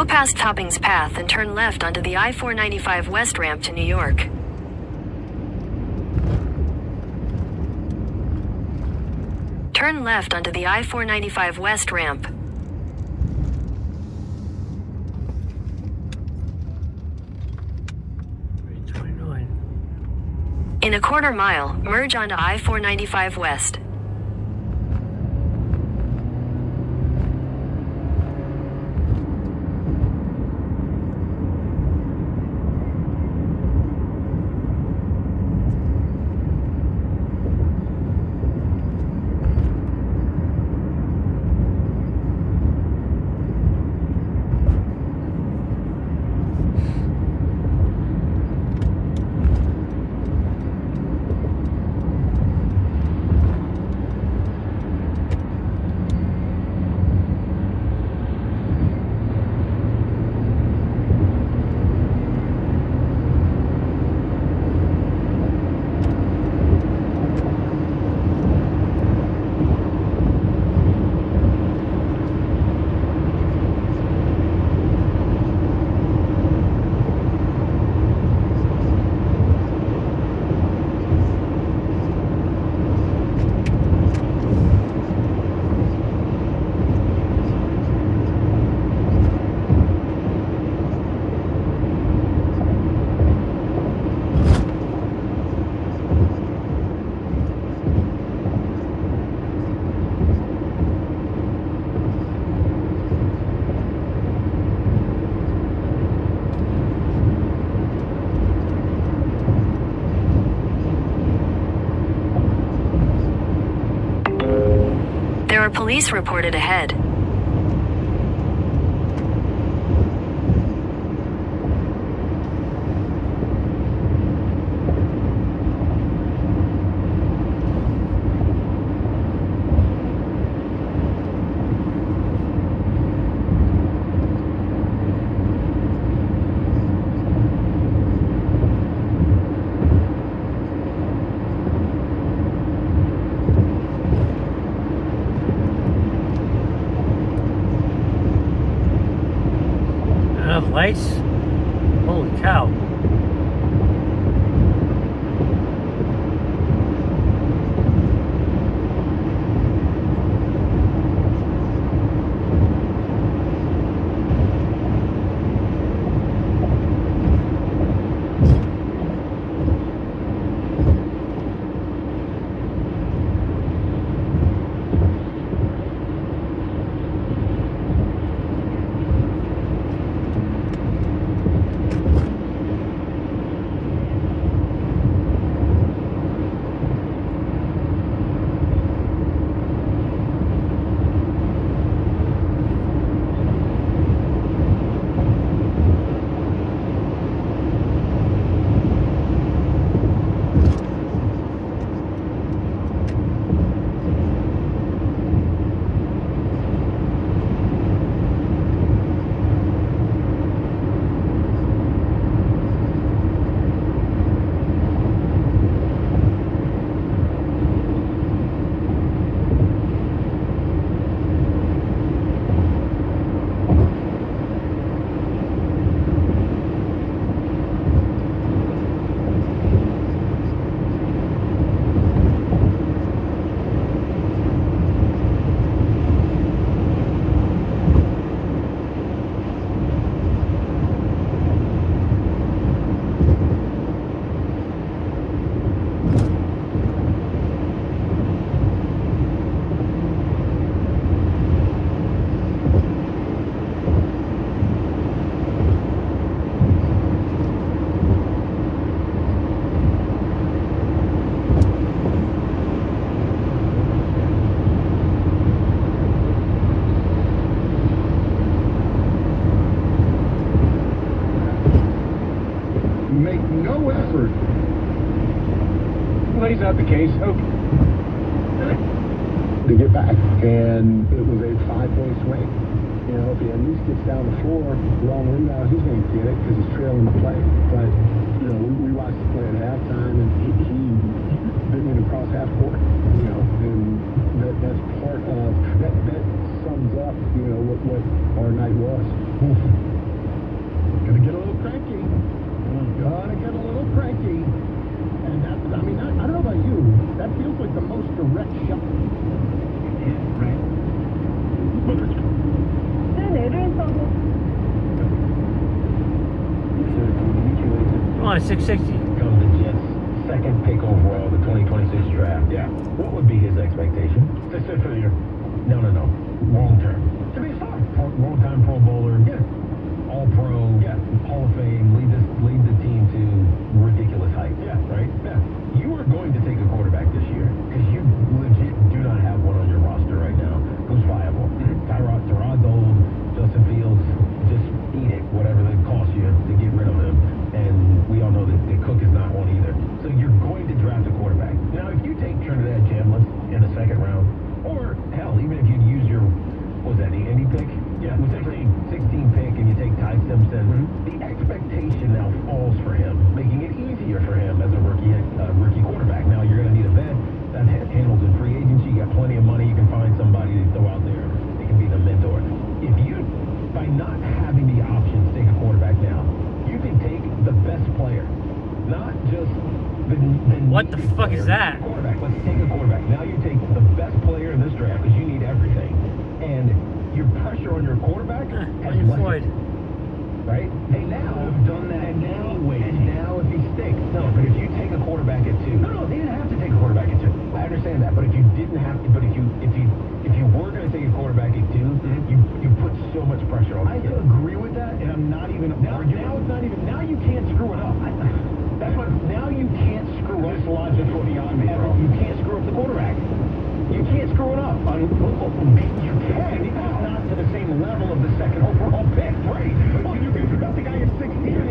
Go past Topping's Path and turn left onto the I-495 West ramp to New York. Turn left onto the I-495 West ramp. In a quarter mile, merge onto I-495 West. There are police reported ahead. Lights? Holy cow. Make no effort. Well, he's not the case. Okay. To get back, and it was a 5-point swing. You know, if he at least gets down the floor, long rebound, he's going to get it because he's trailing the play. But, you know, we watched the play at halftime, and he didn't even cross half court. You know, and that's part of that sums up, you know, what our night was. 660. Becomes the Jets' second pick overall, the 2026 draft. Yeah. What would be his expectation? To sit for the year. No. Long term. To be a star. Long-time Pro Bowler. Yeah. All-Pro. Yeah. Hall of Fame. Lead the team to ridiculous heights. Yeah. Right? Yeah. You are going to take a quarterback this year because you legit do not have one on your roster right now who's viable. Tyrod's old. Justin Fields, just eat it, whatever it costs you to get rid of him. And we all know that Cook is not one either. So you're going to draft a quarterback. Now, if you take Trinidad Chambliss in the second round, or hell, even if you'd use your, what was that, the Indy pick? Yeah, With 16 pick, and you take Ty Simpson, the expectation now falls for him, making it easier for him as a rookie quarterback. Now, you're going to need a vet that handles in free agency. You got plenty of money. You can find somebody to throw out there. They can be the mentor. If you, by not having the option to take a quarterback now, you can take the best player, not just the What the fuck is that? Quarterback. Let's take a quarterback. Now you take the best player in this draft because you need everything, and your pressure on your quarterback has Floyd. lessened. Right? And now we've done that. And now if he stinks, no. But if you take a quarterback at 2, no, they didn't have to take a quarterback at 2. I understand that. But if you didn't have to, but if you were going to take a quarterback at 2, you put so much pressure on. I agree with that, and I'm not even arguing. Now it's not even. Now you can't screw it up. That's what. Now you can't screw up. This logic is beyond me, bro. You can't screw up the quarterback. You can't screw it up. You can. It's not to the same level of the second overall pick. Right. Well, you can draft the guy at 16.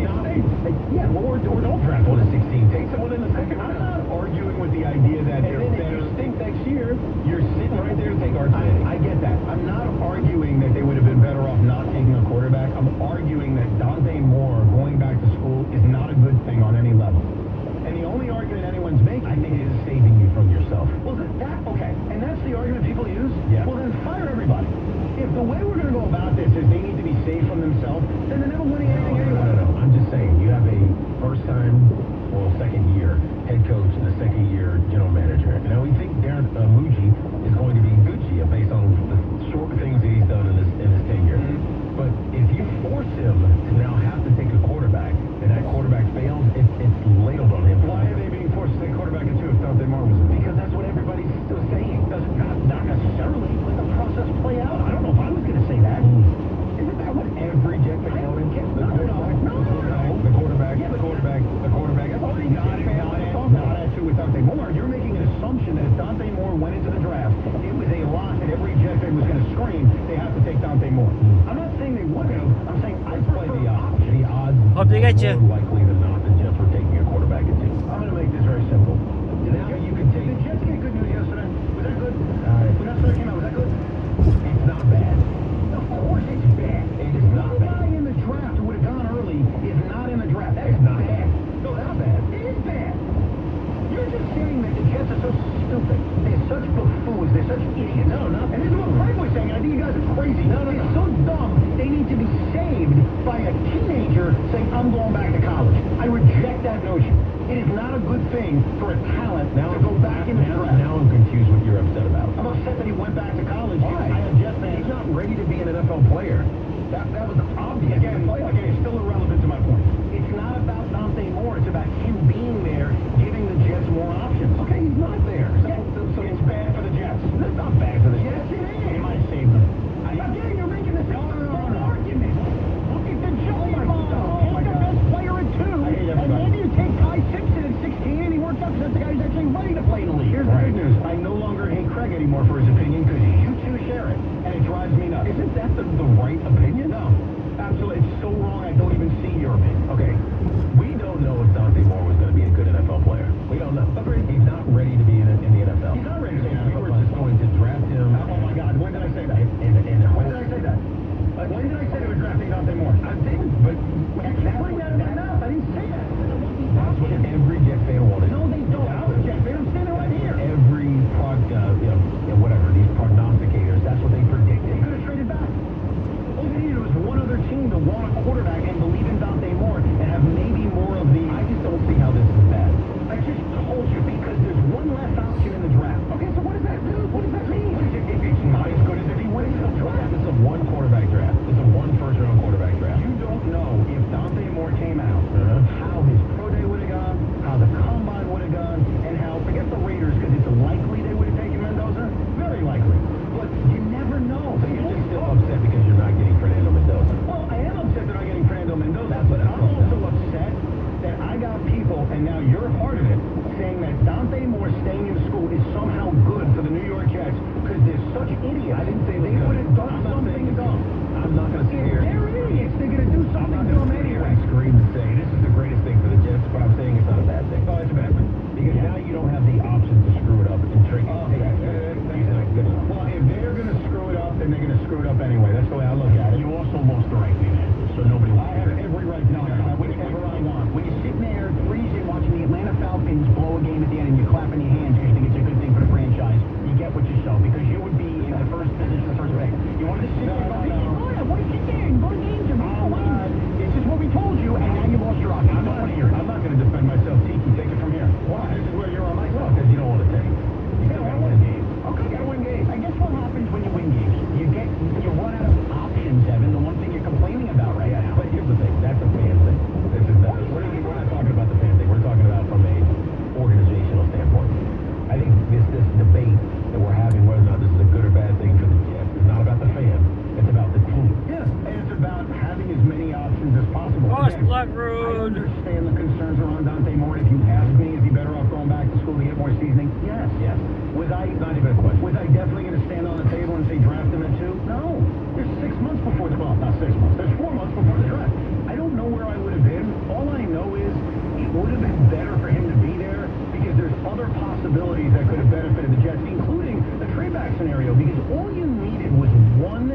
Yeah, or don't draft one at 16. Take someone in the second. I'm not arguing with the idea that they're better. If you stink next year, you're sitting right there to take our team. I get that. I'm not arguing that they would have been better off not taking a quarterback. I'm arguing that Dante Moore going back to school is not a good thing on any level. And the only argument anyone's making, I think, is saving you from yourself. well, okay, and that's the argument people use. Yeah. Well, then fire everybody. If the way we're going to go about this is they need to be safe from themselves, then they're never winning anything anyway. No. I'm just saying, you have a second year head coach and a second year general manager. Now we think Darren Muji is going to be Gucci based on the short things that he's done in his tenure. But if you force him to now have to take a quarterback and that quarterback fails, it's ladled on him. Why are they being forced to take quarterback at 2 if Dante Moore was in? Because that's what everybody's still saying. Not necessarily. Let the process play out. I don't know if I was going to say that. Isn't that what every Jet McCown gets? No. The quarterback. That's all they got. Not at 2 with Dante Moore. You're making an assumption that if Dante Moore went into the draft, it was a lock that every Jet fan was going to scream, they have to take Dante Moore. I'm not saying they would have. I'm saying I Play prefer the odds. The odds Hope they get you. more likely than not the Jets were taking a quarterback at 2. I'm going to make this very simple. Now you can take. Did the Jets get good news yesterday? Was that good? When that story came out, was that good? It's not bad. Of course it's bad. It is not The bad. guy in the draft who would have gone early is not in the draft. That's It's not bad. bad. No, that's bad. It is bad. You're just saying that the Jets are so stupid. They're such buffoons. They're such idiots. No. And this is what Frank was saying. I think you guys are crazy. They're so dumb. They need to be saved by a teenager saying, I'm going back to college. I reject that notion. It is not a good thing for a talent to go back in the draft. Now I'm confused what you're upset about. I'm upset that he went back to college. Why? I am Jets fan. He's not ready to be an NFL player. That was obvious. Again, it's still irrelevant to my point. It's not about Dante Moore. It's about him being there, giving the Jets more options. Okay, he's not there. So it's bad for the Jets. That's not bad for the Yes, Jets. it is. They might save them. Again, you're making this argument. Look at the Jelly Ball. Take the best player at 2. And maybe you take Ty Simpson at 16 and he works out because that's the guy who's actually ready to play in the league. Here's the good news. I no longer hate Craig anymore for his opinion because you two share it. And it drives me nuts. Isn't that the right opinion? No. Absolutely. It's you're clapping your hands because you think it's a good thing for the franchise. You get what you sow because you would be in the first position, the first pick. You want to sit there going, what did you think? Go to games and it's just what we told you, and now you lost your option. I don't want to hear it. I'm not going to defend myself. Tiki, take it from here. Why? This is where you're on my side. Because you don't want to take. You still got to win games. Okay, got to win games. I guess what happens when you win games, you run out of options, Evan. The one thing you're complaining about right now. But here's the thing. That's a fan thing. This is not. We're not talking about the fan thing. We're talking about from a organizational standpoint. I think this debate that we're having, whether or not this is a good or bad thing for the Jets, is not about the fan. It's about the team. Yeah, and it's about having as many options as possible. Cross Again, Block I Road. understand the concerns around Dante Moore. If you ask me, is he better off going back to school to get more seasoning? Yes. Yes. Was I, not even a question, was I definitely going to stand on the table and say draft him at 2? No. There's 6 months before the, well, not 6 months. There's 4 months before the draft. I don't know where I would have been. All I know is it would have been better for him to be there because there's other possibilities that could have benefited the Jets, including the trade back scenario, because all you needed was one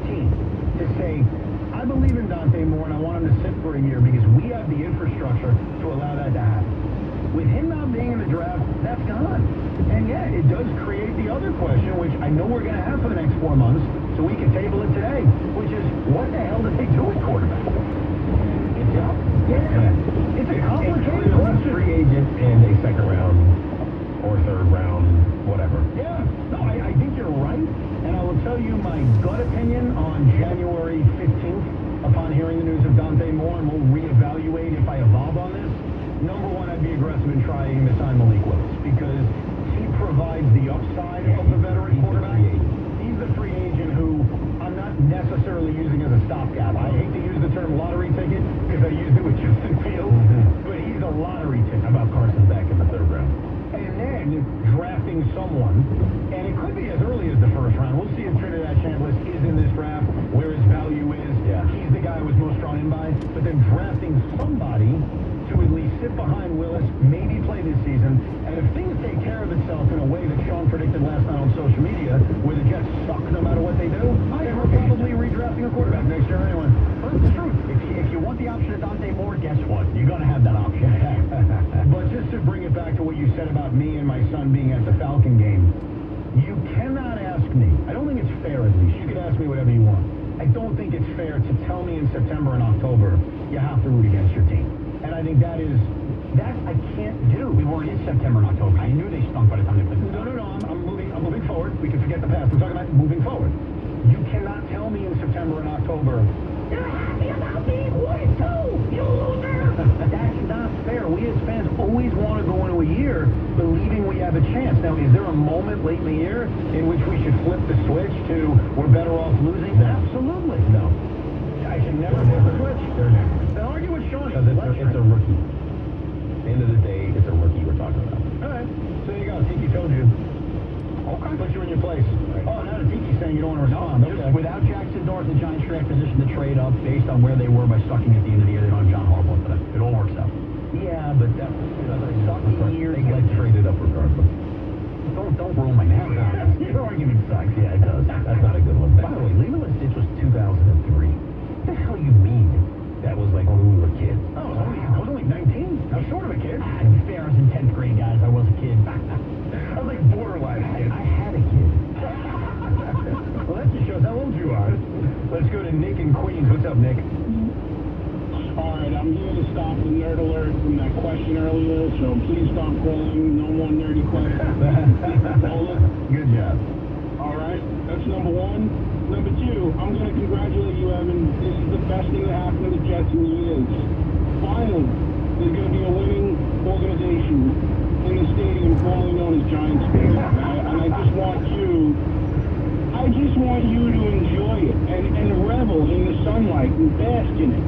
team to say, I believe in Dante Moore and I want him to sit for a year because we have the infrastructure to allow that to happen. With him not being in the draft, that's gone. And yeah, it does create the other question, which I know we're going to have for the next 4 months, so we can table it today, which is, what the hell did they do at quarterback? It's a, it's a complicated question. Free agent and a second round or third round, whatever. Yeah, no, I think you're right, and I will tell you my gut opinion on January 15th upon hearing the news of Dante Moore, and we'll reevaluate if I evolve on this. Number one, I'd be aggressive in trying to sign Malik Willis because he provides the upside of the veteran quarterback. He's the free agent who I'm not necessarily using as a stopgap. I hate to use the term lottery ticket because I used it with Justin Fields, but he's a lottery ticket. How about Carson back in the third round? And then drafting someone, and it could be as early as the first round. We'll see if Trinidad Chambliss is in this draft, where his value is. Yeah. He's the guy I was most drawn in by. But then drafting somebody to at least sit behind Willis, maybe play this season, and if things take care of itself in a way that Sean predicted last night on social media, where the Jets suck no matter what they do, then we're probably redrafting a quarterback next year anyway. But it's the truth. If you want the option of Dante Moore, guess what? You're going to have that option. But just to bring it back to what you said about me and my son being at the Falcon game, you cannot ask me, I don't think it's fair at least, you can ask me whatever you want. I don't think it's fair to tell me in September and October, you have to root against your team. And I think that I can't do. We were in September and October. I knew they stunk by the time they played. No, I'm moving forward. We can forget the past. We're talking about moving forward. You cannot tell me in September and October, you're happy about being 42, you loser. That's not fair. We as fans always want to go into a year believing we have a chance. Now, is there a moment late in the year in which we should flip the switch to we're better off losing? No. Absolutely. No. I should never flip the switch. Then argue with Sean. Because it's a rookie. At the end of the day, it's a rookie we're talking about. All right. So there you go. Tiki told you. Okay. Put you in your place. Right. Oh, now the Tiki's saying you don't want to respond. No, okay. Without Jackson Dart, the Giants are in position to trade up based on where they were by sucking at the end of the year. They don't have John Harbaugh for that. It all works out. Yeah, but that sucking year. They get traded up regardless. Don't ruin my narrative. Your argument sucks. Yeah, it does. That's not a good one. By the way, Legal and Stitch was 2003. What the hell you mean? That was like when we were kids. Oh, I was only 19. I was sort of a kid. To be fair, I was in 10th grade, guys. I was a kid. I was like borderline kid. I had a kid. Well, that just shows how old you are. Let's go to Nick in Queens. What's up, Nick? All right, I'm here to stop the nerd alert from that question earlier, so please stop calling. No more nerdy questions. Good job. All right, that's number one. Number two, I'm going to congratulate you, Evan. This is the best thing that happened to the Jets in years. Finally, there's going to be a winning organization in the stadium formerly known as Giants Stadium. And I just want you to enjoy it and revel in the sunlight and bask in it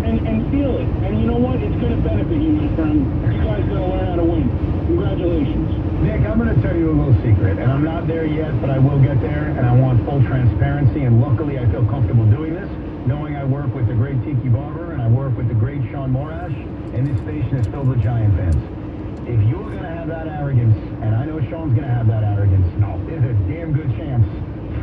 and feel it. And you know what? It's going to benefit you, my friend. You guys got to learn how to win. Congratulations. Nick, I'm going to tell you a little secret, and I'm not there yet, but I will get there, and I want full transparency, and luckily I feel comfortable doing this, knowing I work with the great Tiki Barber, and I work with the great Sean Morash, and this station is filled with Giant fans. If you're going to have that arrogance, and I know Sean's going to have that arrogance, no, there's a damn good chance.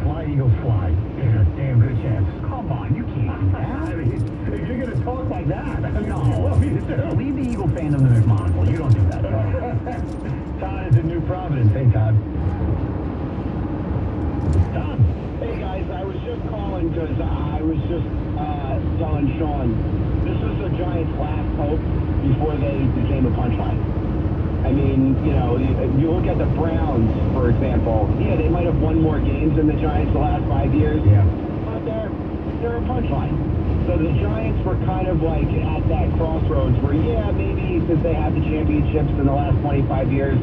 Fly, Eagles, fly. There's a damn good chance. Come on, you can't do that. I mean, if you're going to talk like that, I mean, no. Leave the Eagle fandom to their monocle. You don't do that. Ty Providence. Hey, Todd. Tom. Hey guys, I was just calling because I was just telling Sean, this was the Giants' last hope before they became a punchline. I mean, you know, you look at the Browns, for example. Yeah, they might have won more games than the Giants the last 5 years. Yeah. But they're a punchline. So the Giants were kind of like at that crossroads where, yeah, maybe since they had the championships in the last 25 years,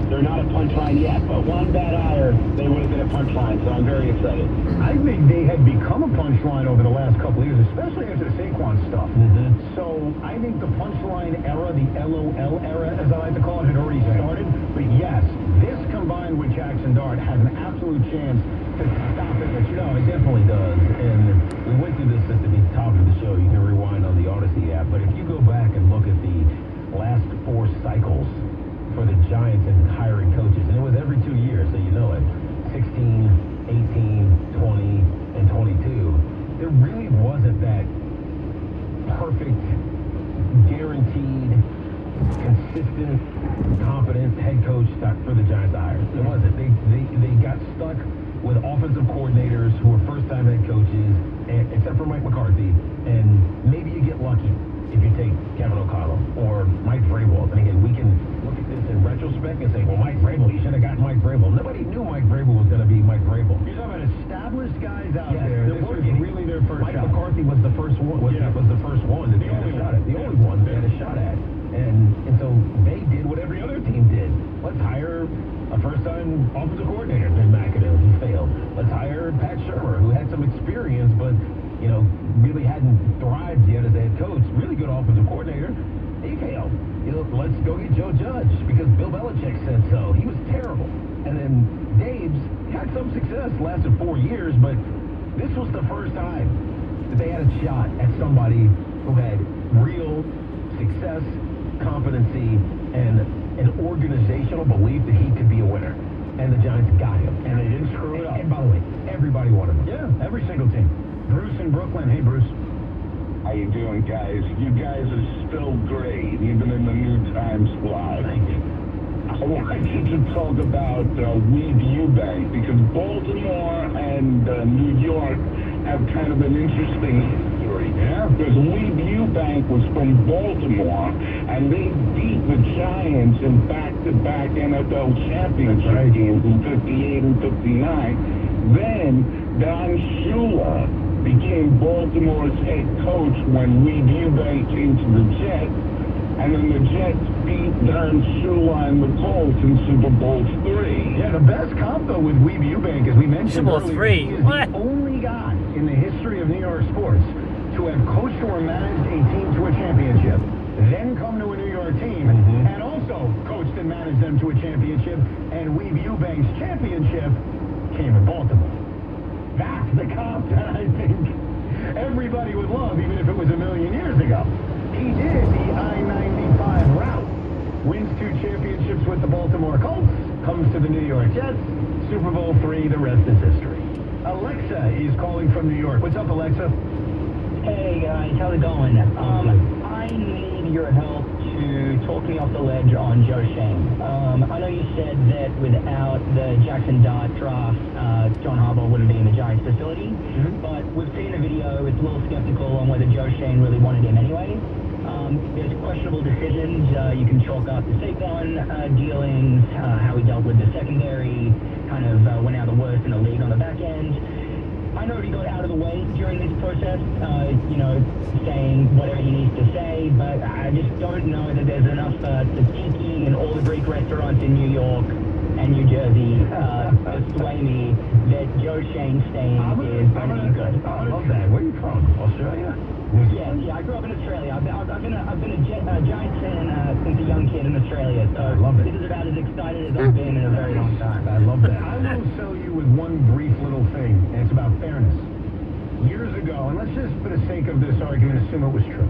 they're not a punchline yet, but one bad hire, they would have been a punchline, so I'm very excited. I think they had become a punchline over the last couple of years, especially after the Saquon stuff. Mm-hmm. So I think the punchline era, the LOL era, as I like to call it, had already started. But yes, this combined with Jackson Dart has an absolute chance to stop it. But you know, it definitely does. And we went through this at the top of the show. You can rewind on the Odyssey app. But if you go back and look at the last 4 cycles for the Giants and hiring coaches, and it was every 2 years, so you know it, 16, 18, 20, and 22, there really wasn't that perfect, guaranteed, consistent, competent head coach for the Giants to hire. It wasn't. They got stuck with offensive coordinators who were first-time head coaches, except for Mike McCarthy, and maybe you get lucky if you take Kevin O'Connell or Mike Vrabel. And again, we can look at this in retrospect and say, well, Mike Vrabel, you should have gotten Mike Vrabel. Nobody knew Mike Vrabel was going to be Mike Vrabel. You're talking about established guys out Yes, there. This was really their first Mike shot. McCarthy was the first one. Was the first one that they had a shot at. The only one they had a shot at. And so they did what every other team did. Let's hire a first-time offensive coordinator, Ben McAdoo. He failed. Let's hire Pat Shurmur, who had some experience, but really hadn't thrived yet as a head coach. Really good offensive coordinator. He failed. Let's go get Joe Judge because Bill Belichick said so. He was terrible. And then Dave's had some success, lasted 4 years, but this was the first time that they had a shot at somebody who had real success, competency, and an organizational belief that he could be a winner. And the Giants got him. And they didn't screw it up. And by the way, everybody wanted him. Yeah, every single team. Bruce in Brooklyn. Hey, Bruce. How you doing, guys? You guys are still great, even in the New Times blog. I wanted to talk about Weed Eubank because Baltimore and New York have kind of an interesting history. Yeah. Because Weed Eubank was from Baltimore, and they beat the Giants in back-to-back NFL championship games in 58 and 59. Then Don Shula became Baltimore's head coach when Weed Eubank came to the Jets, and then the Jets beat Don Shula and the Colts in Super Bowl III. Yeah, the best comp, though, with Weed Eubank, as we mentioned Super Bowl earlier, III. he is What? the only guy in the history of New York sports to have coached or managed a team to a championship, then come to a New York team, and also coached and managed them to a championship, and Weed Eubank's championship came in Baltimore. That's the comp that I think everybody would love, even if it was a million years ago. He did the I-95 route, wins 2 championships with the Baltimore Colts, comes to the New York Jets, Super Bowl III, the rest is history. Alexa is calling from New York. What's up, Alexa? Hey guys, how's it going? I need your help to talk me off the ledge on Joe Shane. I know you said that without the Jackson Dart draft, John Harbaugh wouldn't be in the Giants facility, but we've seen the video. It's a little skeptical on whether Joe Shane really wanted him anyway. There's questionable decisions. You can chalk up the Saquon dealings, how he dealt with the secondary, kind of went out the worst in the league on the back end. I know he got out of the way during this process, saying whatever he needs to say, but I just don't know that there's enough tzatziki and all the Greek restaurants in New York and New Jersey to sway me that Joe Shane staying is going to be good. I love that. Where are you from? Australia? Yeah, I grew up in Australia. I've been a Giants fan since a young kid in Australia, so I love it. this is about as excited as I've been in a very long time. I love that. I will sell you with one brief little thing, and it's about fairness. Years ago, and let's just, for the sake of this argument, assume it was true.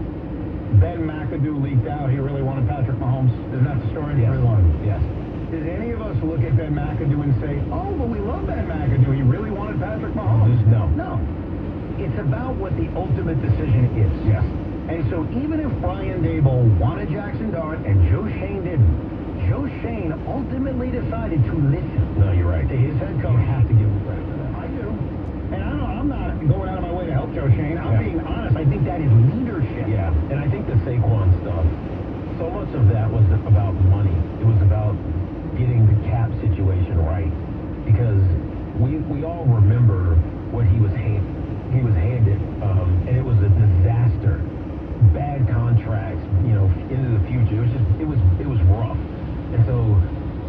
Ben McAdoo leaked out he really wanted Patrick Mahomes. Isn't that the story? Yes. Really wanted. Yes. Did any of us look at Ben McAdoo and say, oh, but we love Ben McAdoo. He really wanted Patrick Mahomes? No. No. It's about what the ultimate decision is. Yes. And so even if Brian Daboll wanted Jackson Dart and Joe Shane didn't, Joe Shane ultimately decided to listen. No, you're right. To his head coach. You have to give him credit for that. I do. And I'm not going out of my way to help Joe Shane. I'm being honest. I think that is leadership. Yeah, and I think the Saquon stuff, so much of that was about money. It was about getting the cap situation right. Because we all remember what he was handed, and it was a disaster. Bad contracts, into the future. It was rough. And so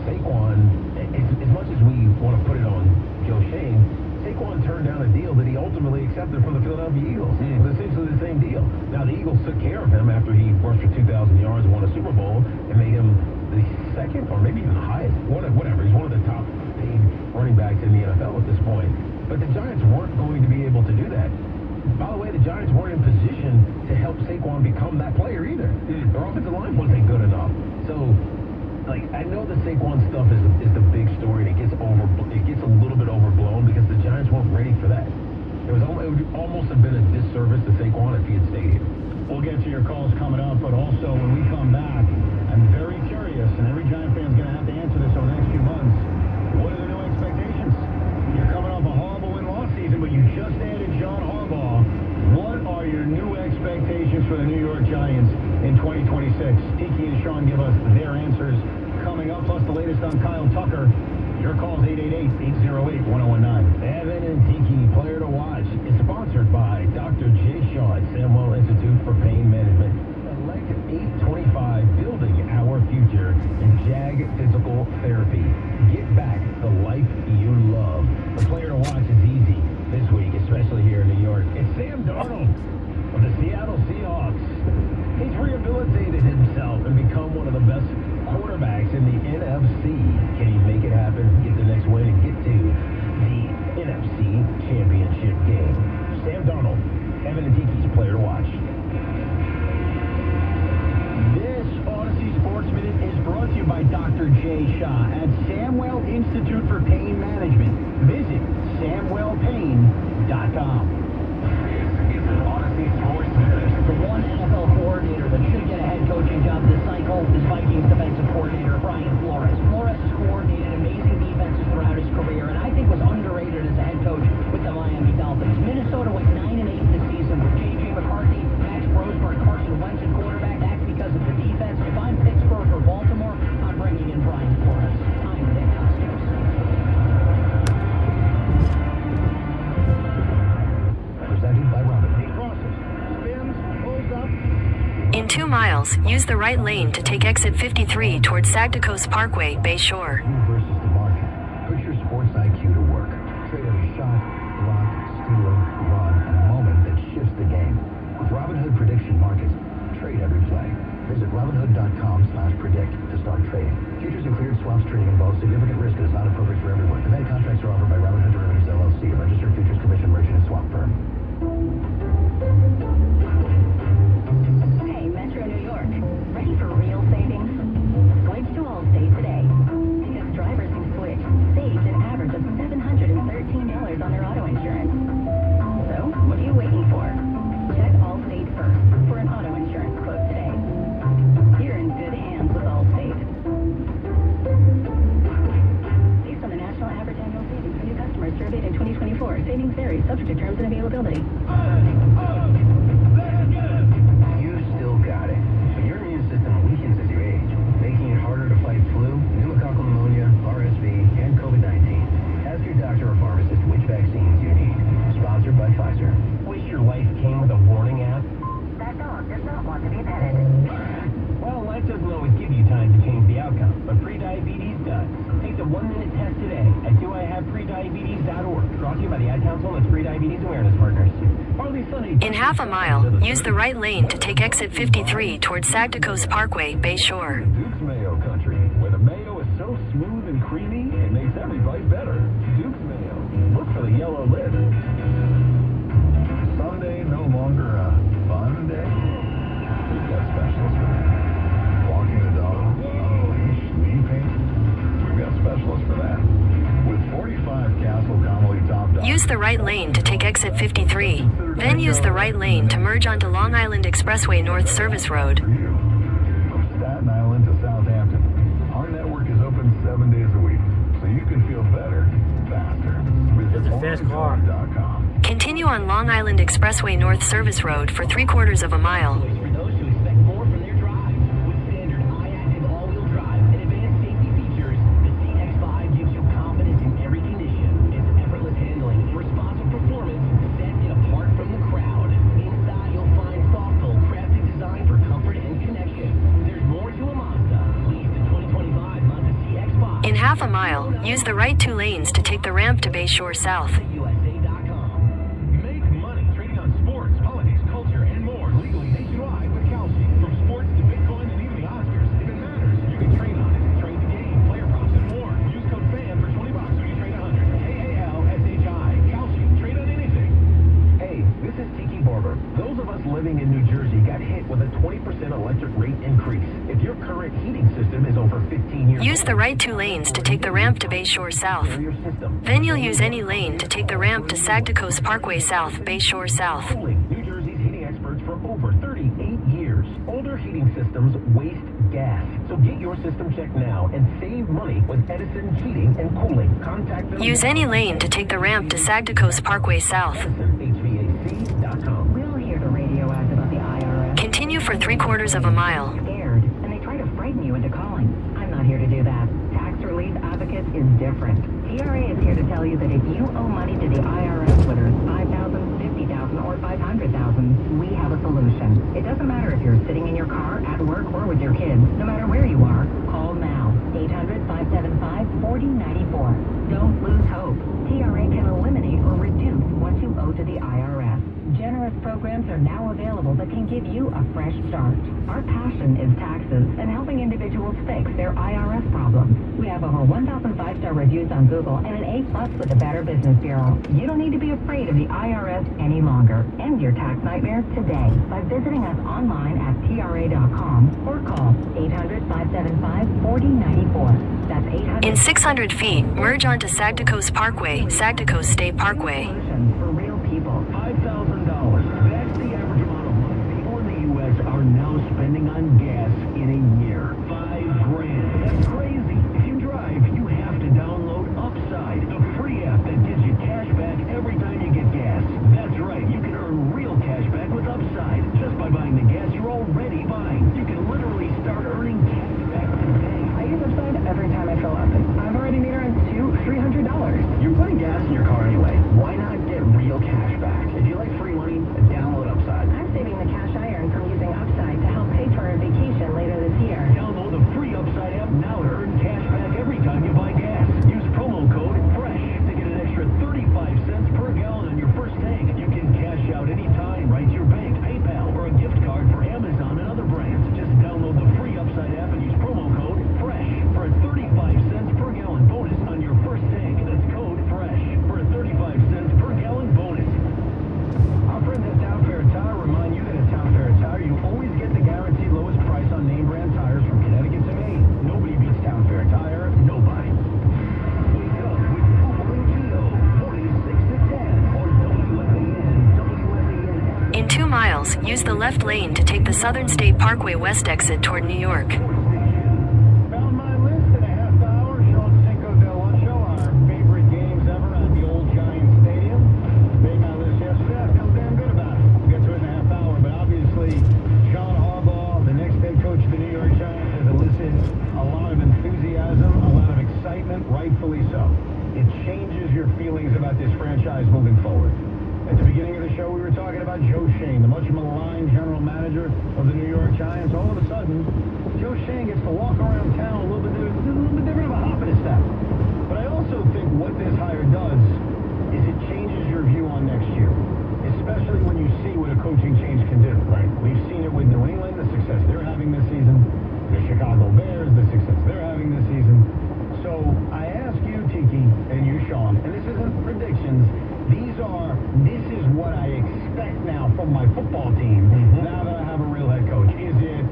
Saquon, as much as we want to put it on Joe Shane, Saquon turned down a deal that he ultimately accepted from the Philadelphia Eagles. It was essentially the same deal. Now, the Eagles took care of him after he rushed for 2,000 yards and won a Super Bowl and made him the second or maybe even the highest, whatever. He's one of the top paid running backs in the NFL at this point. But the Giants weren't going to be able to do that. By the way, the Giants weren't in position to help Saquon become that player either. Their offensive line wasn't good enough. So, I know the Saquon stuff is the big story, and it gets a little bit overblown because the Giants weren't ready for that. It would almost have been a disservice to Saquon if he had stayed here. We'll get to your calls coming up, but also when we come back, I'm very curious, and every Giant fan's going to have to answer this over the next few months. What are the new expectations? You're coming off a horrible win-loss season, but you just added John Harbaugh. What are your new expectations for the New York Giants in 2026? Tiki and Sean give us their answers coming up, plus the latest on Kyle Tucker. Your call is 888-808-1019. Evan and Tiki, Player to Watch, is sponsored by Dr. J. Shaw at Samwell Institute for Pain Management. Select 825 Building Our Future and JAG Physical Therapy. Get back the life you love. The Player to Watch is easy this week, especially here in New York. It's Sam Darnold of the Seattle Seahawks. He's rehabilitated himself and become one of the best quarterbacks in the NFC. Can he make it happen, get the next win, and get to the NFC Championship game? Sam Darnold, Evan and Tiki's Player to Watch. This Odyssey Sports Minute is brought to you by Dr. J. Shaw at Samwell Institute for Pain Management. Visit SamwellPain.com. It's an Odyssey Sports Minute. The one NFL coordinator that should get a head coaching job this cycle is Vikings defensive coordinator Brian Flores. Flores has coordinated amazing defenses throughout his career, and I think was underrated as a head coach with the Miami Dolphins. Minnesota went 9-8 this season with J.J. McCarthy, Max Brosberg, Carson Wentz at quarterback. That's because of the defense. If I'm Pittsburgh or Baltimore, I'm bringing in Brian Flores. Time to get costumes. Presented by Robin. He crosses, spins, pulls up. In 2 miles, use the right lane to take exit 53 towards Sagticos Parkway, Bayshore. You versus the market. Put your sports IQ to work. Trade every shot, block, steal, run, and moment that shifts the game. With Robinhood Prediction Markets, trade every play. Visit Robinhood.com/predict to start trading. Futures and cleared swaps trading involves significant risk and is not appropriate for everyone. Event contracts are offered by Robinhood Derivatives LLC, a registered futures commission merchant and swap firm. Hey, Metro New York. Ready for real savings? Switch to Allstate today. Because drivers who switch saved an average of $713 on their auto insurance. So, what are you waiting for? Check Allstate first for an auto insurance quote today. You're in good hands with Allstate. Based on the national average annual savings for new customers surveyed in 2024, savings vary, subject to terms and availability. You still got it, but your immune system weakens as you age, making it harder to fight flu, pneumococcal pneumonia, RSV, and COVID-19. Ask your doctor or pharmacist which vaccines you need. Sponsored by Pfizer. Wish your life came with a warning app? That dog does not want to be petted. Well, life doesn't always give you time to change the outcome, but prediabetes does. Take the 1-minute test today at doihaveprediabetes.org. Brought to you by the Ad Council and its Prediabetes Awareness Partners. Partly sunny. In half a mile, use the right lane to take exit 53 towards Sagticos Parkway, Bayshore. Duke's Mayo Country, where the mayo is so smooth and creamy, it makes every bite better. Duke's Mayo. Look for the yellow lid. Sunday no longer a fun day? We've got specialists for that. Walking the dog? Oh, he's sleeping? We've got specialists for that. With 45 Castle Connolly top dogs. Use the right lane to take exit 53. Then use the right lane to merge onto Long Island Expressway North Service Road. For you. From Staten Island to Southampton, our fast car. Continue on Long Island Expressway North Service Road for 3/4 of a mile. For those who expect more from their drive. With standard high-active all-wheel drive and advanced safety features, the CX-5 gives you confidence in every condition. Its effortless handling and responsive performance set it apart from the crowd. Inside, you'll find thoughtful, crafted design for comfort and connection. There's more to a Mazda. Leave the 2025 Mazda CX-5. In half a mile, use the right 2 lanes to take the ramp to Bayshore South. USA.com. Make money trading on sports, politics, culture, and more legally nationwide with Kalshi. From sports to Bitcoin and even the Oscars, if it matters, you can trade on it. Trade the game, player props, and more. Use code FAN for $20 when you trade 100. KALSHI. Kalshi. Trade on anything. Hey, this is Tiki Barber. Those of us living in New Jersey got hit with a 20% electric rate increase. If your current heating system is over 15 years Use the right 2 lanes to take the ramp to Bayshore South. your system. Then you'll use any lane to take the ramp to Sagdacoast Parkway South, Bayshore South. Cooling, New Jersey's heating experts for over 38 years. Older heating systems waste gas. So get your system checked now and save money with Edison Heating and Cooling. Contact them. Use any lane to take the ramp to Sagdacoast Parkway South. EdisonHVAC.com. We'll hear the radio ads about the IRS. Continue for 3/4 of a mile. Scared, and they try to frighten you into calling. I'm not here to do that. Tax Relief Advocates is different. TRA is here to tell you that if you owe money to the IRS, whether it's $5,000, $50,000, or $500,000, we have a solution. It doesn't matter if you're sitting in your car, at work, or with your kids. No matter where you are, call now. 800-575-4094. Don't lose hope. TRA can eliminate or reduce what you owe to the IRS. Generous programs are now available that can give you a fresh start. Our passion is taxes and helping individuals fix their IRS problems. We have over 1,000 5-star reviews on Google and an A+ with the Better Business Bureau. You don't need to be afraid of the IRS any longer. End your tax nightmares today by visiting us online at TRA.com or call 800-575-4094. That's 800. In 600 feet, merge onto Sagdacoast Parkway, Sagdacoast State Parkway. Solutions for real people. $5,000. That's the average amount of money people in the U.S. are now spending on gas in a year. $5,000. That's crazy. If you drive, you have to download Upside, the free app that gives you cash back every time you get gas. That's right. You can earn real cash back with Upside just by buying the gas you're already buying. You can literally start earning cash back today. I use Upside every time I fill up. I've already made around $300. You're putting gas in your car anyway. Why not get real cash back? If you like free money, download Upside. I'm saving the cash I earn from using Upside to help pay for a vacation later this year. Download the free Upside app now to earn cash back every time you buy gas. Use promo code FRESH to get an extra 35 cents per gallon on your first tank. You can cash out anytime, right to your bank, PayPal, or a gift card for Amazon and other brands. Just download the free Upside app and use promo code FRESH for a 35 cents per gallon bonus on your first tank. That's code FRESH for a 35 cents per gallon bonus. Our friends at Town Fair Tire remind you that at Town Fair Tire, you always get the guaranteed lowest price on name brand tires from Connecticut to Maine. Nobody beats Town Fair Tire. Nobody. Wake up with Fufu and Keo, mornings 6 to 10 on WFAN. In 2 miles, use the left lane to take the Southern State Parkway West exit toward New York. Found my list in a half hour. Sean Cinco del Luncho, our favorite games ever at the old Giant Stadium. Made my list yesterday. I feel damn good about it. We'll get to it in a half hour, but obviously, John Harbaugh, the next head coach of the New York Giants, has elicited a lot of enthusiasm, a lot of excitement, rightfully so. It changes your feelings about this franchise moving forward. At the beginning of the show, we were talking about Joe Schoen, the much maligned general manager of the New York Giants. All of a sudden, Joe Schoen gets to walk around town a little bit different of a hop and a step. But I also think what this hire does is it changes your view on next year, especially when you see what a coaching change can do, right? We've seen it with New England, the success they're having this season, the Chicago Bears, the success they're having this season. So I ask you, Tiki, and you, Sean, and this isn't predictions, this is what I expect now from my football team now that I have a real head coach. Is it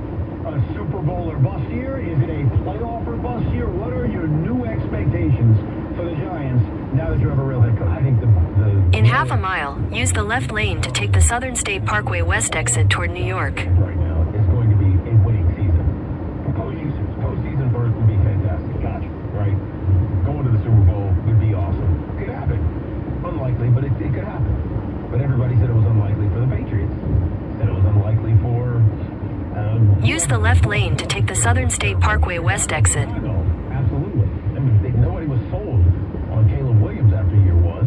a Super Bowl or bust year? Is it a playoff or bust year? What are your new expectations for the Giants now that you have a real head coach? I think In half a mile, use the left lane to take the Southern State Parkway West exit toward New York. Right now, it's going to be a winning season. Postseason berth would be fantastic. Gotcha. Right? Going to the Super Bowl would be awesome. Could happen. Unlikely. left lane to take the Southern State Parkway West exit. Absolutely. I mean, nobody was sold on Caleb Williams after year one.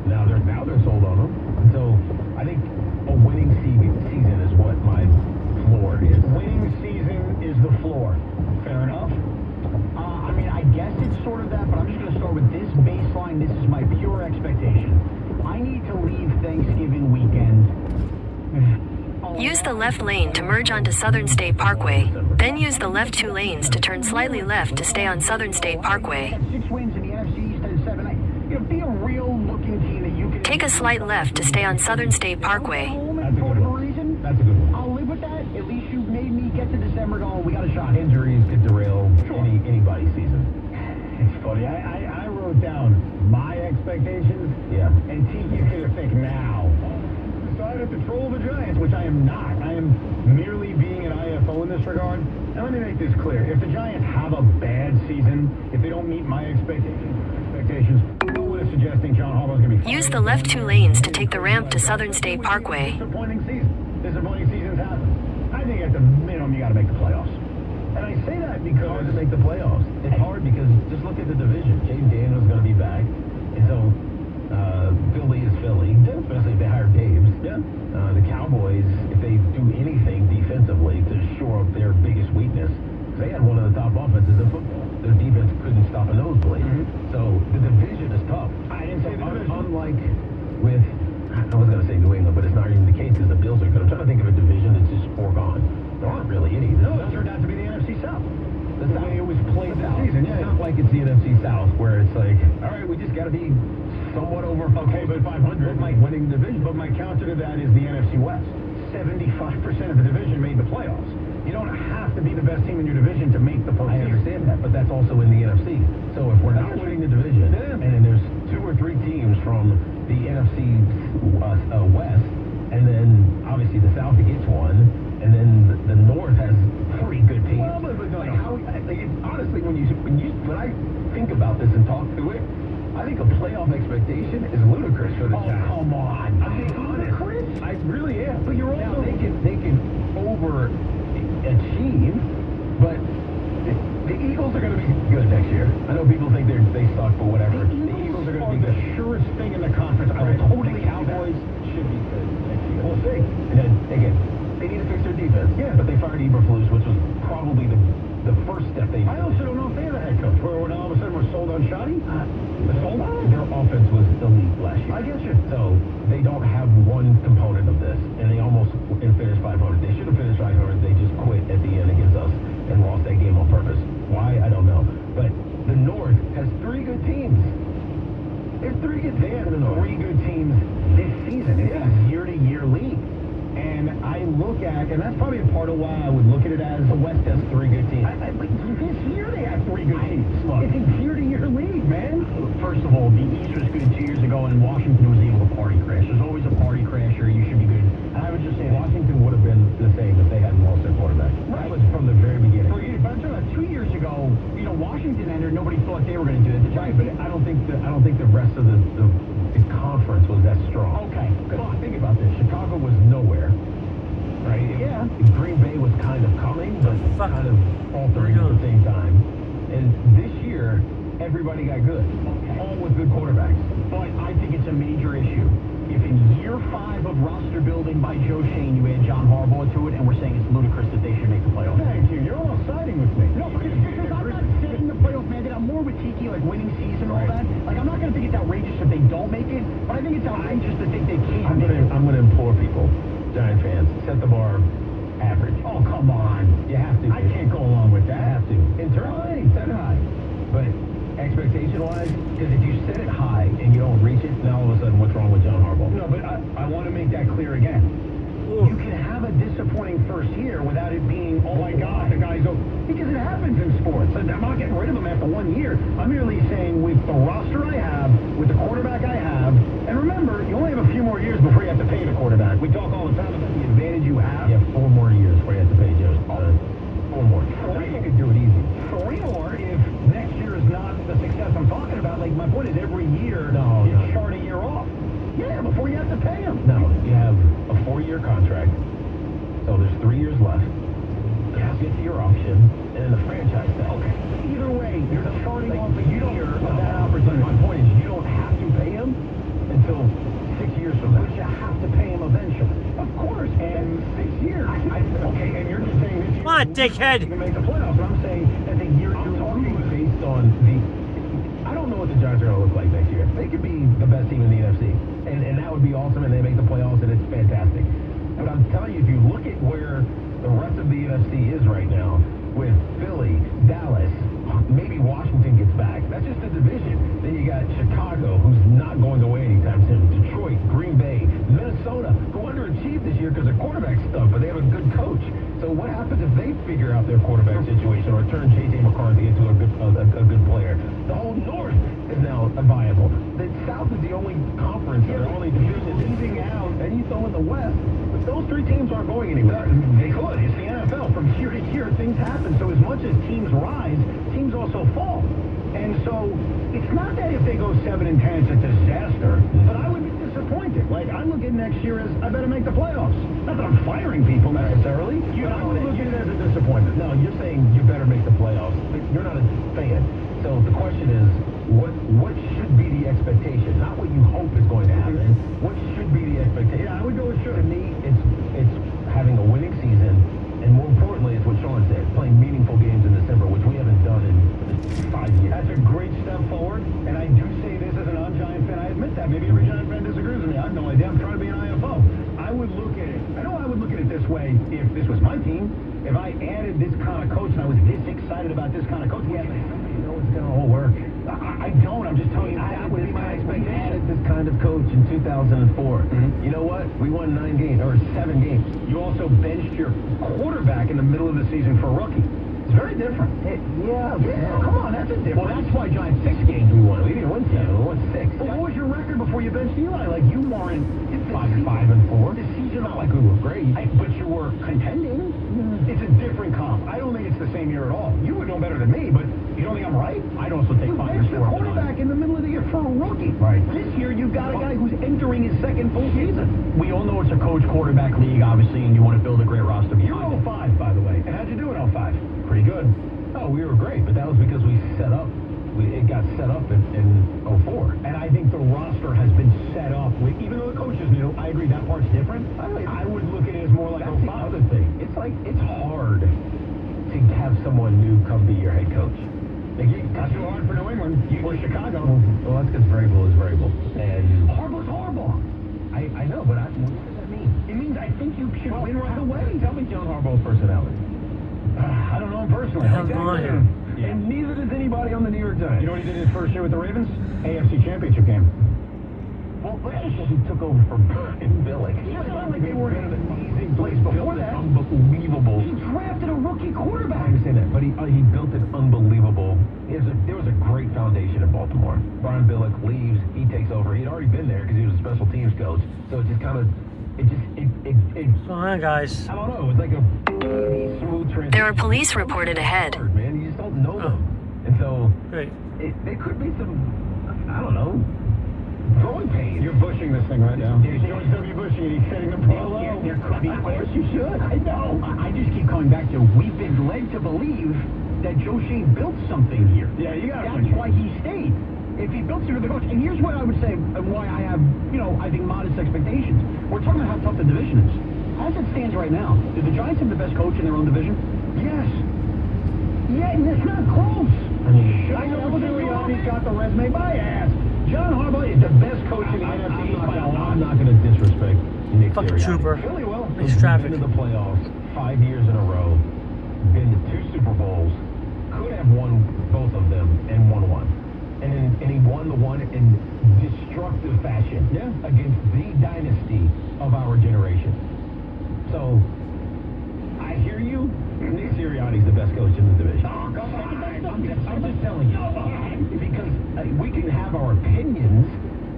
Now they're sold on him. So I think a winning season is what my floor is. Winning season is the floor. Fair enough. I mean, I guess it's sort of that, but I'm just going to start with this baseline. This is my pure expectation. I need to leave Thanksgiving weekend. Use the left lane to merge onto Southern State Parkway. Then use the left 2 lanes to turn slightly left to stay on Southern State Parkway. 6 wins in the NFC East and 7. You know, be a real looking team that you can. Take a slight left to stay on Southern State Parkway. That's a good one. That's a good one. I'll live with that. At least you made me get to December going, we got a shot. Injuries could derail anybody's season. It's funny. I wrote down my expectations. Yeah. And T, you could think now. Decided to troll the Giants, which I am not. I am merely being an IFO in this regard. Now let me make this clear. If the Giants have a bad season, if they don't meet my expectations, no one is suggesting John Harbaugh's going to be. Use the left 2 lanes to take the ramp to Southern State Parkway. Disappointing seasons happen. I think at the minimum you got to make the playoffs. And I say that because It's hard to make the playoffs. It's hard because just look at the division. James Daniels is going to be back, and so Philly is Philly, especially if they hire Daves. Yeah. The Cowboys, if they do anything defensively to shore up their biggest weakness, they had one of the top offenses in football. Their defense couldn't stop a nosebleed. So the division is tough. I didn't say the division. Unlike with, I was going to say New England, but it's not even the case because the Bills are good. I'm trying to think of a division that's just foregone. There aren't really any. No, it turned out to be the NFC South. The way it was played this season. Yeah. It's not like it's the NFC South where it's like, all right, we just got to be somewhat over Okay, but 500 winning division. But my counter to that is the NFC West. 75% of the division made the playoffs. You don't have to be the best team in your division to make the postseason. I understand that, but that's also in the NFC. So if we're not winning the division, and then there's 2 or 3 teams from the NFC West, and then obviously the South gets one, and then the North has 3 good teams. Well, but like honestly, when I think about this and talk through it, I think a playoff expectation is ludicrous for the Giants. Come on. I'm being honest. I really am. But you're now also... they can overachieve, but the Eagles are going to be good next year. I know people think they suck, but whatever. The Eagles are going to be the good. surest thing in the conference. I would totally The Cowboys should be good next year. We'll see. And then again, they need to fix their defense. Yeah. But they fired Eberflus, which was probably the first step they. I also don't know if they have a head coach. Where all of a sudden we're sold on Shoddy? Sold on? Their offense was elite last year. I get you. So they don't have one component of this, and they almost finished 500. They should have finished 500. They just quit at the end against us and lost that game on purpose. Why? I don't know. But the North has 3 good teams. There's 3 good teams. They have 3 good teams this season. It's a year-to-year league. And I look at, and that's probably a part of why I would look at it as the West has 3 good teams. But this year they have 3 good teams. Look, it's a year-to-year league, man. First of all, the East was good 2 years ago, and Washington was able to party crash. There's always a party crasher. You should be good. And I would just say Washington would have been the same if they hadn't lost their quarterback. Right. That was from the very beginning. But I'm talking about 2 years ago, Washington entered, nobody thought they were going to do it. Right, but I don't think the rest of the conference was that strong. Okay. Because think about this. Chicago was nowhere. Right? Yeah. Green Bay was kind of coming, but Fuck. kind of faltering at the same time. And this year, everybody got good. All with good quarterbacks. But I think it's a major issue. If in year 5 of roster building by Joe Shane, you add John Harbaugh to it, and we're saying it's ludicrous that they should make the playoffs. Thank you. You're all siding with me. No, because I'm not saying the playoff mandate. I'm more with Tiki, like winning season and all that. Like, I'm not going to think it's outrageous if they don't make it, but I think it's outrageous to think they can't make it. I'm going to implore people, Giant fans, set the bar average. Oh, come on. You have to. I can't go along with that. You have to. Internally, set it high. But expectation-wise, because if you set it high and you don't reach it, now all of a sudden, what's wrong with John Harbaugh? No, but I want to make that clear again. You can have a disappointing first year without it being, oh my God, the guy's over. Because it happens in sports. And I'm not getting rid of him after 1 year. I'm merely saying with the roster I have, with the quarterback I have, and remember, you only have a few more years before you have to pay the quarterback. We talk all the time about the advantage you have. You have 4 more years where you have to pay Joe. 4 more. You could do it easy. 3 more if next year is not the success I'm talking about. Like, my point is every year you chart a year off. Yeah, before you have to pay him. No, you have a 4-year contract, so there's 3 years left. Yes. Now get to your option, and then the franchise tag. Okay. Either way, you're starting off a year of that opportunity. My point is, you don't have to pay him until 6 years from now. But you have to pay him eventually. Of course. And 6 years. Okay, and you're just saying this year. Come on, dickhead. You can make the playoffs, but I'm saying that the year you're talking based on the. I don't know what the Giants are going to look like next year. They could be the best team in the NFC, and that would be awesome, and they make the playoffs, and it's fantastic. But I'm telling you, if you look at where the rest of the NFC is right now, with Philly, Dallas, maybe Washington gets back. That's just a division. Then you got Chicago, who's not going away anytime soon. Detroit, Green Bay, Minnesota, who underachieved this year because their quarterback stuff, but they have a good coach. So what happens if they figure out their quarterback situation or turn J.J. McCarthy into a good player? The whole North is now viable. The South is the only conference or only division leaving out, and you throw in the West. But those three teams aren't going anywhere. They could. It's the NFL. From year to year, things happen. So as much as teams rise, teams also fall. And so it's not that if they go 7-10, it's a disaster, but I would be disappointed. Like, I look at next year as I better make the playoffs. Not that I'm firing people necessarily, but I would look at it as a disappointment. No, you're saying you better make the playoffs, but you're not a fan. So the question is, what should be the expectation? Not what you hope is going to happen. What should be the expectation? Yeah, I would go with should. To me, it's having a winning season, and more importantly, it's what Sean said, playing meaningful games in December, which we haven't done in 5 years. That's a great step forward, and I do say this as a non-Giant fan. I admit that. Maybe every Giant fan disagrees with me. I have no idea. I'm trying to be an IFO. I would look at it. I know I would look at it this way if this was my team. If I added this kind of coach and I was this excited about this kind of coach, yeah, but you know it's going to all work. I don't. I'm just telling you that would be my expectation. Added this kind of coach in 2004. You know what? We won 9 games, or 7 games. You also benched your quarterback in the middle of the season for a rookie. It's very different. Yeah, come on, that's a difference. Well, that's why Giants 6 games we won. We didn't win 7, we won 6. Well, what was your record before you benched Eli? Like, you weren't 5-4. The season, not like we were great, but you were contending. It's a different comp. I don't think it's the same year at all. You would know better than me, but you don't think I'm right? I'd also take 5 and 4. Quarterback in the middle of the year for a rookie. Right. This year, you've got a guy who's entering his second full season. We all know it's a coach-quarterback league, obviously, and you want to build a great roster. You're 05, by the way. And how'd you do in 05? Pretty good. Oh, we were great, but that was because we set up. It got set up in 04. And I think the roster has been set up with, even though the coach is new, I agree that part's different. I would look at it as more like 05. That's the other thing. It's hard to have someone new come be your head coach. That's too hard for New England or Chicago. Well, that's because Vrabel is Vrabel. And Harbaugh's horrible. I know, but what does that mean? It means I think you should win right away. Tell me John Harbaugh's personality. I don't know him personally. Yeah. And neither does anybody on the New York Giants. You know what he did his first year with the Ravens? AFC Championship game. Well, he took over from Brian Billick. It's not like they were in an amazing place before that. Unbelievable. He drafted a rookie quarterback. I understand that, but he built an unbelievable. There was a great foundation in Baltimore. Brian Billick leaves. He takes over. He'd already been there because he was a special teams coach. So it just kind of. What's going on, guys? I don't know. It was like a smooth transition. There are police reported ahead. Man, you just don't know them. And so Great. There could be some, I don't know, growing pains. You're bushing this thing right now. George W. Bushing it. He's setting the bar low. There could be. Of course you should. I know. I just keep coming back to we've been led to believe that Joe Shane built something here. Yeah, you got it. That's why he stayed. If he built it with the coach, and here's what I would say, and why I have, I think modest expectations. We're talking about how tough the division is. As it stands right now, do the Giants have the best coach in their own division? Yes. Yeah, and it's not close. I know Sirianni's got the resume by ass. John Harbaugh is the best coach in the NFC by a lot. I'm not going to disrespect Nick Fucking Sirianni. Trooper. Really well. Makes traffic. Been to the playoffs 5 years in a row. Been to 2 Super Bowls. Could have won both of them and won one. And he won the one in destructive fashion against the dynasty of our generation. So, I hear you. Nick Sirianni's the best coach in the division. Oh, come on. I'm just telling you. Because we can have our opinions,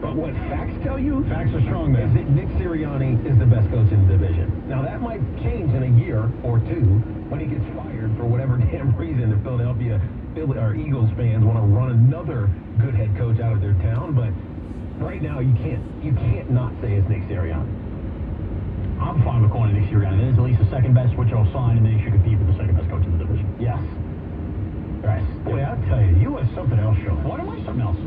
but what facts tell you, facts are strong, man, is that Nick Sirianni is the best coach in the division. Now, that might change in a year or two when he gets fired for whatever damn reason the Philadelphia or Eagles fans want to run another good head coach out of their town, but right now you can't not say it's Nick Sirianni. I'm fine with calling it next year, guy. Then it's at least the second best, which I'll sign, and then you should compete with the second best coach in the division. Yes. Right. Boy, I'll tell you, you are something else, Sean. What am I something else?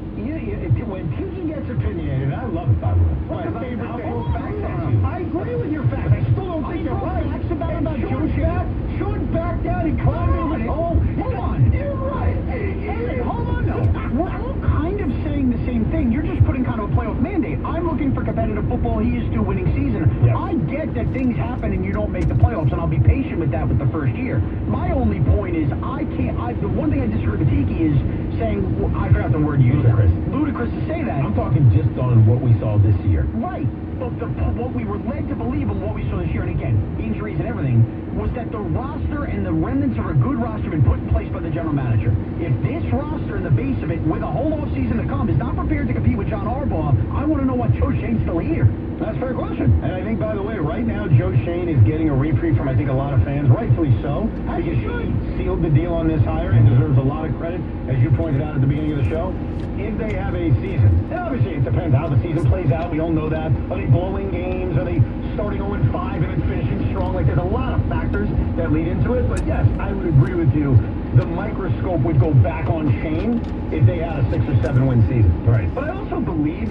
When Tiki gets opinionated, I love it, by the way. What's your favorite thing? I agree with your facts. I still don't think you're right. Facts about Joe Shane. Sean backed out. He climbed over the hole. Hold on. You're right. Hey, hold on, though. We're all kind of saying the same thing. You're just putting kind of a playoff mandate. I'm looking for competitive football. He is still winning season. Yep. I get that things happen and you don't make the playoffs, and I'll be patient with that with the first year. My only point is the one thing I disagree with Tiki is saying, I forgot the word you used. Ludicrous to say that. I'm talking just on what we saw this year. Right. But what we were led to believe and what we saw this year, and again, injuries and everything, was that the roster and the remnants of a good roster have been put in place by the general manager. If this roster and the base of it, with a whole offseason to come, is not prepared to compete with John Harbaugh, I want to know why Joe Shane's still here. That's a fair question. And I think, by the way, right now, Joe Shane is getting a reprieve from, I think, a lot of fans, rightfully so, because he sealed the deal on this hire and deserves a lot of credit, as you pointed out at the beginning of the show. If they have a season, and obviously it depends how the season plays out. We all know that. Are they blowing games? Are they starting 0-5 and then finishing strong? Like, there's a lot of factors that lead into it. But yes, I would agree with you. The microscope would go back on Shane if they had a 6 or 7 win season. Right. But I also believe,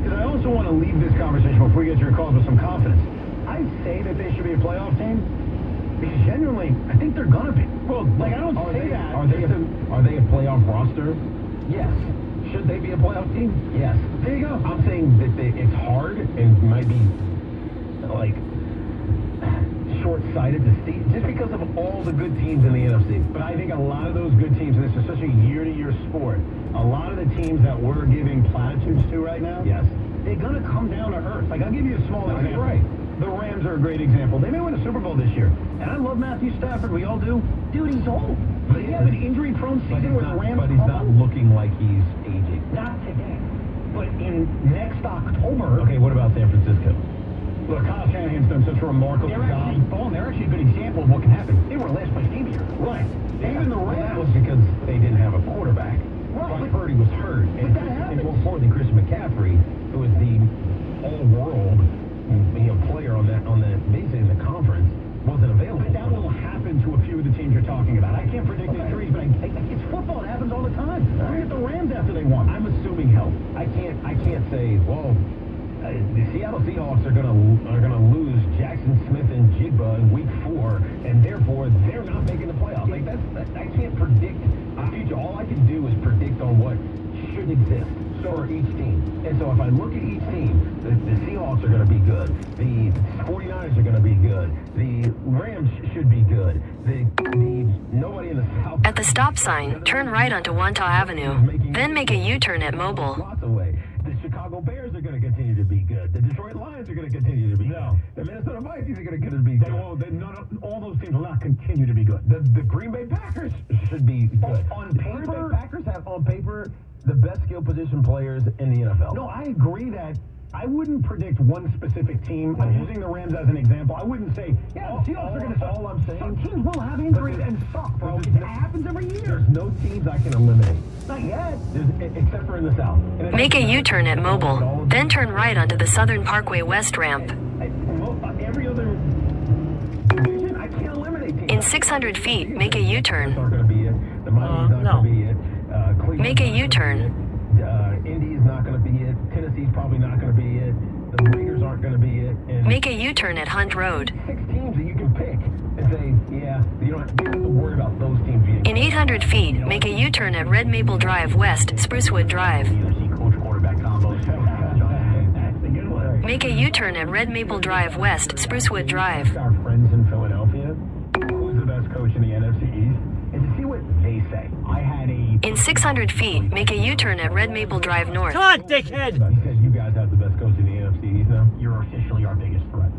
because I also want to leave this conversation before we get to your calls with some confidence. I say that they should be a playoff team because genuinely, I think they're gonna be. Well, like, I don't say that. Are they a playoff roster? Yes. Should they be a playoff team? Yes. There you go. I'm saying that it's hard and might be like short-sighted to see just because of all the good teams in the NFC. But I think a lot of those good teams, and this is such a year-to-year sport, a lot of the teams that we're giving platitudes to right now, yes, they're going to come down to earth. Like, I'll give you a small example. Right. The Rams are a great example. They may win a Super Bowl this year. And I love Matthew Stafford. We all do. Dude, he's old. But he has an injury-prone season where the Rams... But he's not looking like he's aging. Not today. But in next October... Okay, what about San Francisco? Look, Kyle Shanahan's done such a remarkable job. They're actually a good example of what can happen. They were a last-place team here. Right. Even the Rams... That was because they didn't have a quarterback. Right. Brock Purdy was hurt. But that happens. And more importantly, Christian McCaffrey, who is the all-world player on that basically in the conference, wasn't available. But that will happen to a few of the teams you're talking about. I can't predict injuries, but it's football. It happens all the time. Look at the Rams after they won. I'm assuming health. I can't say, well, the Seattle Seahawks are gonna lose Jackson Smith and Jigba in week 4, and therefore they're not making the playoffs. Like I can't predict the future. All I can do is predict on what should exist for each team. And so if I look at each team, the Seahawks are going to be good. The 49ers are going to be good. The Rams should be good. The nobody in the South. At the stop sign, turn right onto Wantagh Avenue. Then make a U-turn at Mobile. Lots away. The Chicago Bears are going to continue to be good. The Detroit Lions are going to continue to be good. The Minnesota Vikings are going to continue to be good. All those teams will not continue to be good. The Green Bay Packers should be good. On the paper, Green Bay Packers have on paper the best skill position players in the NFL. No, I agree that I wouldn't predict one specific team. I'm using the Rams as an example. I wouldn't say, the Seahawks are going to suck. All I'm saying, some teams will have injuries and suck, bro. It happens every year. There's no teams I can eliminate. Not yet. Except for in the South. Make a U-turn at Mobile. Then turn right onto the Southern Parkway West ramp. Every other division, I can't eliminate teams. In 600 feet, make a U-turn. Not going to be it. The Miami's not going to be it. Make a U-turn. Indy's not going to be it. Tennessee's probably not going to be it. The Raiders aren't going to be it. And Make a U-turn at Hunt Road. 6 teams that you can pick and say, yeah, you don't have to worry about those teams being. In 800 feet, make a U-turn at Red Maple Drive West, Sprucewood Drive. Coach-quarterback combos. That's the good one. Make a U-turn at Red Maple Drive West, Sprucewood Drive. Our friends in Philadelphia, who's the best coach in the NFC East, and to see what they say. I had a... In 600 feet, make a U-turn at Red Maple Drive North. Come on, dickhead! Because you guys have the best coach in the NFC East now. You're officially our biggest threat.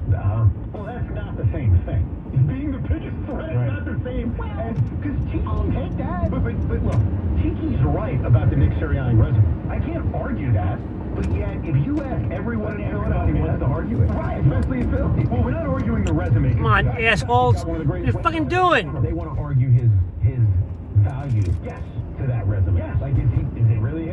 Well, that's not the same thing. Being the biggest threat is not the same. Because Tiki will take that. But look, Tiki's right about the Nick Sirianni resume. I can't argue that. But yet, if you ask everyone in Philadelphia wants to argue it. Right, especially in Philly. Well, we're not arguing the resume. Come on, assholes. What you fucking doing? They want to argue his value. Yes. To that resume. Yes. Like, is it really him?